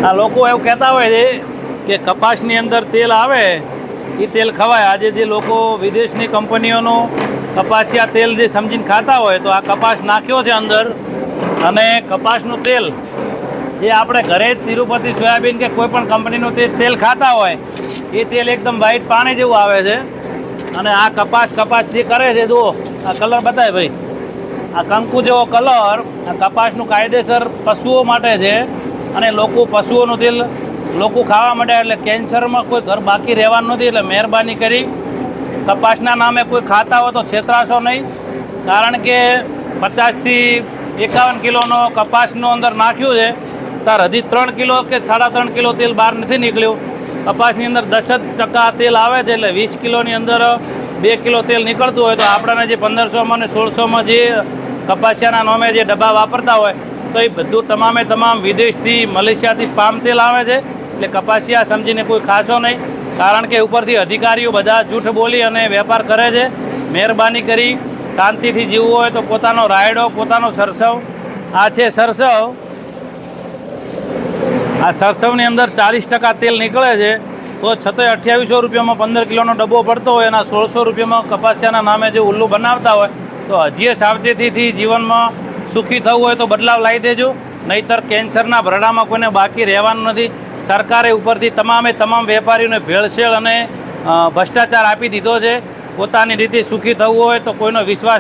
આ લોકો એવું કહેતા હોય છે કે કપાસની અંદર તેલ આવે એ તેલ ખવાય. આજે જે લોકો વિદેશની કંપનીઓનું કપાસિયા તેલ જે સમજીને ખાતા હોય તો આ કપાસ નાખ્યો છે અંદર, અને કપાસનું તેલ જે આપણે ઘરે જ તિરુપતિ સોયાબીન કે કોઈ પણ કંપનીનું તેલ ખાતા હોય એ તેલ એકદમ વ્હાઈટ પાણી જેવું આવે છે. અને આ કપાસ જે કરે છે, જુઓ આ કલર બતાવે ભાઈ, આ કંકુ જેવો કલર. આ કપાસનું કાયદેસર પશુઓ માટે છે, અને પશુઓનું તેલ લોકો ખાવા માંડ્યા એટલે કેન્સરમાં કોઈ ઘર બાકી રહેવાનું નથી. એટલે મહેરબાની કરી કપાસના નામે કોઈ ખાતા હોય તો છેતરાશો નહીં, કારણ કે 50થી 51 કિલોનો કપાસનું અંદર નાખ્યું છે, તાર હજી 3 કિલો કે 3.5 કિલો તેલ બહાર નથી નીકળ્યું. કપાસની અંદર 10% તેલ આવે છે, એટલે 20 કિલોની અંદર 2 કિલો તેલ નીકળતું હોય તો આપણને જે 1500માં અને 1600માં જે કપાસિયાના નામે જે ડબ્બા વાપરતા હોય તો એ બધું તમામ વિદેશથી, મલેશિયાથી પામ તેલ આવે છે. એટલે કપાસિયા સમજીને કોઈ ખાશો નહીં, કારણ કે ઉપરથી અધિકારીઓ બધા જૂઠ બોલી અને વેપાર કરે છે. મહેરબાની કરી શાંતિથી જીવવું હોય તો પોતાનો રાયડો, પોતાનો સરસવ, આ છે સરસવ, આ સરસવની અંદર 40% તેલ નીકળે છે. તો છતાંય 2800 રૂપિયામાં 15 કિલોનો ડબ્બો પડતો હોય, એના 1600 રૂપિયામાં કપાસિયાના નામે જે ઉલ્લુ બનાવતા હોય તો હજીએ સાવચેતીથી જીવનમાં સુખી થવું હોય તો બદલાવ લાવી દેજો, નહીંતર કેન્સરના ભરડામાં કોઈને બાકી રહેવાનું નથી. સરકારે ઉપરથી તમામ વેપારીઓને ભેળસેળ અને ભ્રષ્ટાચાર આપી દીધો છે. પોતાની રીતે સુખી થવું હોય તો કોઈનો વિશ્વાસ